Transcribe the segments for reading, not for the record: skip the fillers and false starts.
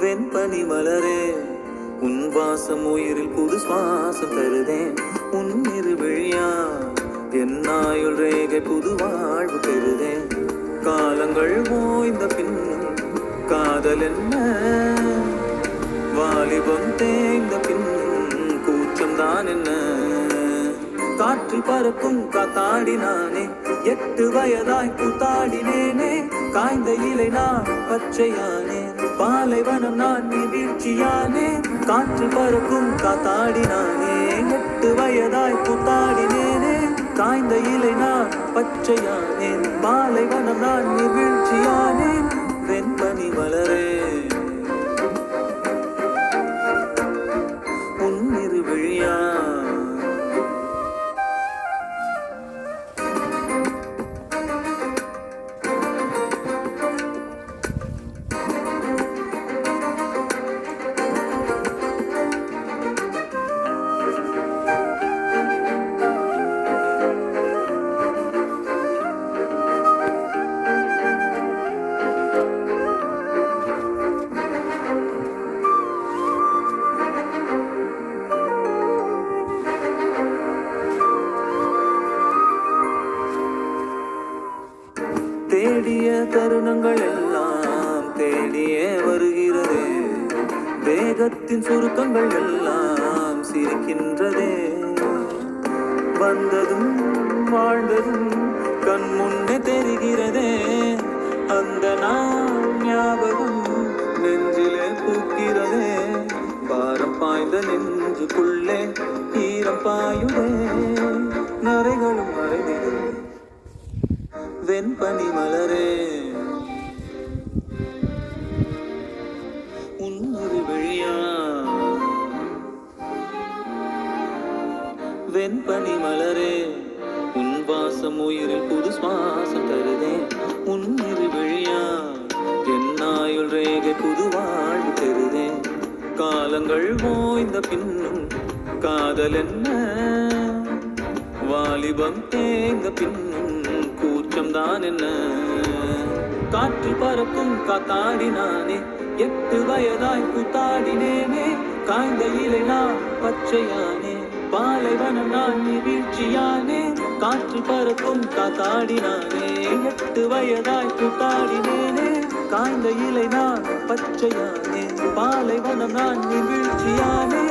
வெண்பனி மலரே உன் வாசம் உயிரில் புது சுவாசம் தருதேன். உன் இருவிழியா என் ஆயுள் ரேகை புது வாழ்வு பெறுதேன். காலங்கள் ஓய்ந்த பின் காதல் என்ன, வாலிபம் தேய்ந்த பின் கூச்சம்தான் என்ன. காற்றில் பறக்கும் காத்தாடினானே, 8 வயதாய் கூத்தாடினேனே. காய்ந்த இலை நான் பச்சையானே, பாலைவனம் நான் நீ வீழ்ச்சியானே. காற்றில் பறக்கும் காத்தாடினானே, 8 வயதாய் கூத்தாடினேனே. காய்ந்த இலை நான் பச்சையானே, பாலைவனம் நான் நீ வீழ்ச்சியானே. வெண்பனி மலரே உன் இருவிழியா தேடிய தருணங்கள் எல்லாம் தேடியே வருகிறதே. வேகத்தின் சுருக்கங்கள் எல்லாம் சிரிக்கின்றதே. வந்ததும் வாழ்ந்ததும் கண் முன்னே தெரிகிறதே. அந்த நாள் ஞாபகம் நெஞ்சிலே பூக்கிறதே. பாரம் பாய்ந்த நெஞ்சுக்குள்ளே ஈரம் பாயுதே. நரைகளும் மறைந்தது வெண்பனி மலரே உன் இருவிழியா. வெண்பனி மலரே உன் வாசம் உயிரில் புது சுவாசம் தருதே. உன் இருவிழியா என் ஆயுள் ரேகை புது வாழ்வு பெறுதே. காலங்கள் ஓய்ந்த பின்னும் காதல் என்ன, வாலிபம் தேய்ந்த பின்னும் கூச்சம்தான் என்ன. காற்று பறக்கும் காத்தாடினானே, 8 வயதாய் கூத்தாடினேனே. காய்ந்த இலை நான் பச்சையானே, பாலைவனம் நான் நீ வீழ்ச்சியானே. காற்று பறக்கும் காத்தாடினானே, 8 வயதாய் கூத்தாடினேனே. காய்ந்த இலை நான் பச்சையானே, பாலைவனம் நான் நீ வீழ்ச்சியானே.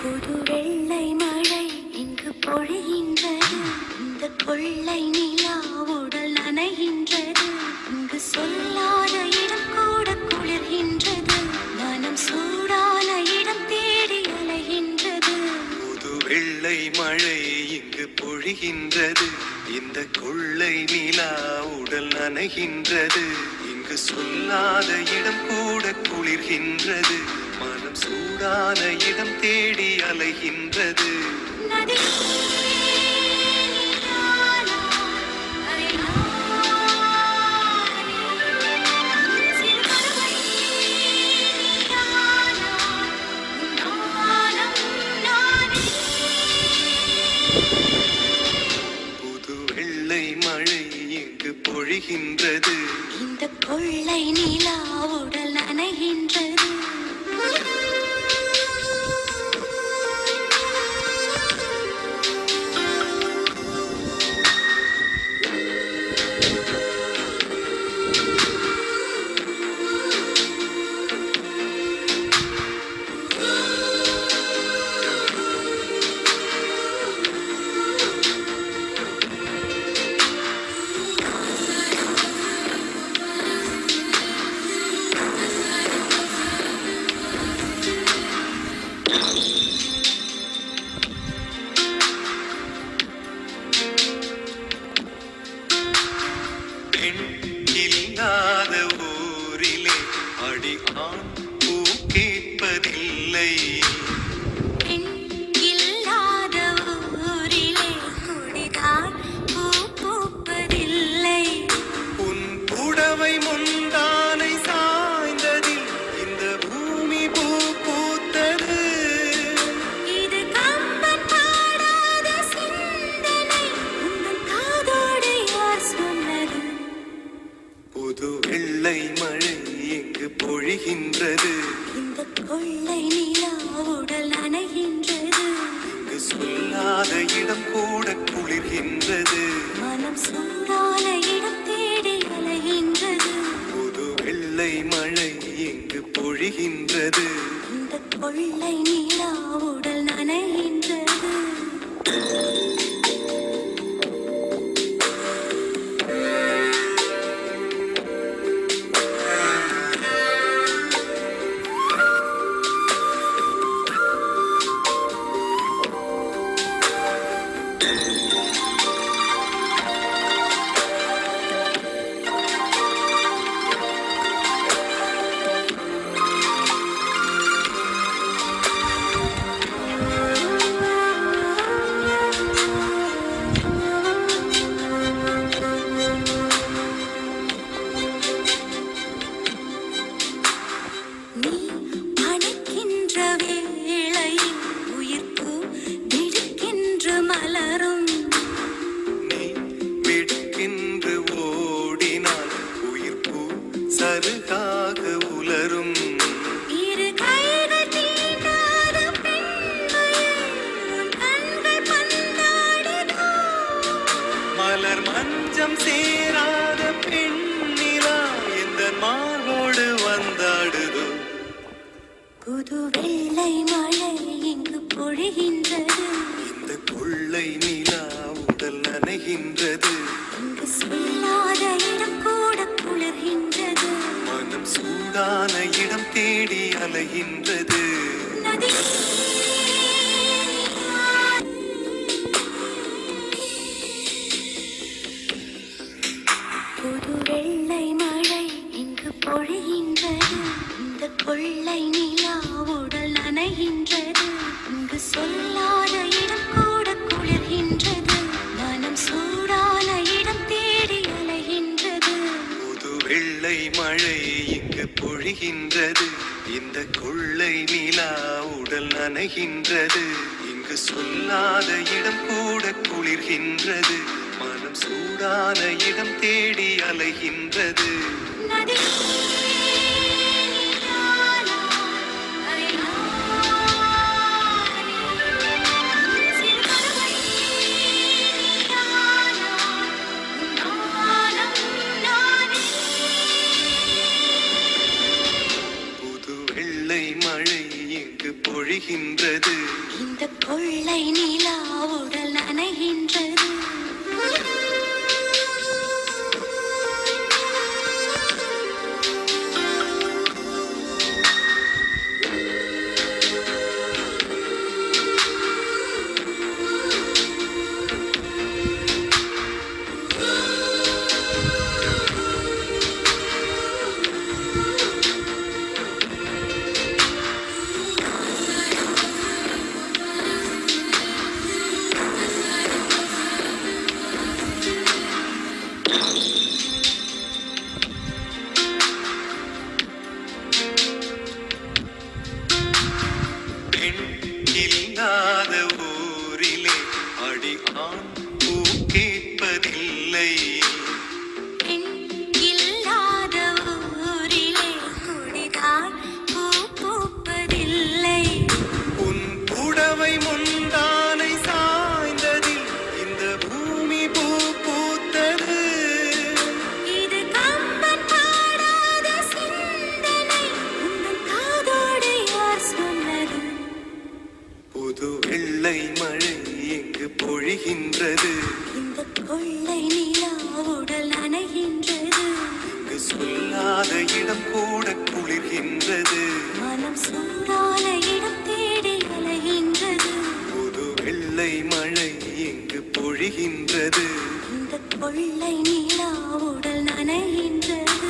புது வெள்ளை மழை இங்கு பொழிகின்றது. இந்த கொள்ளை நிலா உடல் நனைகின்றது. இங்கு சொல்லாத இடம் கூட குளிர்கின்றது. மனம் சூடான இடம் தேடி அலைகின்றது. புது வெள்ளை மழை இங்கு பொழிகின்றது. இந்த கொள்ளை நிலா உடல் நனைகின்றது. இங்கு சொல்லாத இடம் கூட குளிர்கின்றது. மனம் சூடான இடம் தேடி அலைகின்றது. புது வெள்ளை மழை இங்கு பொழிகின்றது. இந்த கொள்ளை நிலா உடல் நனைகின்றது. பெண் இல்லாத ஊரிலே அடி ஆண் பூ கேட்பதில்லை. பெண் இல்லாத ஊரிலே கொடிதான் பூ பூப்பதில்லை. உன் புடவை முந்தானை சாய்ந்ததில் இந்த பூமி பூ பூத்தது. இது கம்பன் பாடாத சிந்தனை, உந்தன் காதோடு யார் சொன்னது? புது வெள்ளை மழை இங்கு பொழிகின்றது. இந்த கொள்ளை நிலா உடல் நனைகின்றது. இங்கு சொல்லாத இடம் கூட குளிர்கின்றது. மனம் சூடான இடம் தேடி அலைகின்றது. புது வெள்ளை மழை இங்கு பொழிகின்றது. இந்த கொள்ளை நிலா உடல் நனைகின்றது. நீ அணைக்கின்ற வேளையில் உயிர்ப்பு திடுக்கென்று மலரும். நீ வெட்கென்று ஓடினால் உயிர் பூ சருகாக உலரும். இரு கைகள் தீண்டாத பெண்மையில் உன் கண்கள் பந்தாடுதோ? மலர் மஞ்சம் சேராத பெண்ணிலா எந்த மார்போடு வந்தாடுதோ. புது வெள்ளை மழை இங்கு பொழிகின்றது. இந்த கொள்ளை நிலா உடல் நனைகின்றது. இங்கு சொல்லாத இடம் கூட குளிர்கின்றது. மனம் சூடான இடம் தேடி அலைகின்றது. நதி புது வெள்ளை மழை இங்கு பொழிகின்றது. இந்த கொள்ளை நிலா உடல் நனைகின்றது. இங்கு சொல்லாத இடம் கூட குளிர்கின்றது. மனம் சூடான இடம் தேடி அலைகின்றது. புது வெள்ளை மழை இங்கு பொழிகின்றது. இந்த கொள்ளை நிலா உடல் நனைகின்றது. இங்கு சொல்லாத இடம் கூட குளிர்கின்றது. மனம் சூடான இடம் தேடி அலைகின்றது. நதி புது வெள்ளை மழை இங்கு பொழிகின்றது. இந்த கொள்ளை நிலா உடல் நனைகின்றது. பெண் இல்லாத ஊரிலே அடி ஆண் பூ கேட்பதில்லை. பெண் இல்லாத ஊரிலே கொடிதான் பூ பூப்பதில்லை. உன் புடவை முந்தானை சாய்ந்ததில் இந்த பூமி பூ பூத்தது. இது கம்பன் பாடாத சிந்தனை, உந்தன் காதோடு யார் சொன்னது? புது வெள்ளை மழை இங்கு பொழிகின்றது. இந்த கொள்ளை நிலா அந்த கொள்ளை நிலா உடல் நனைகின்றது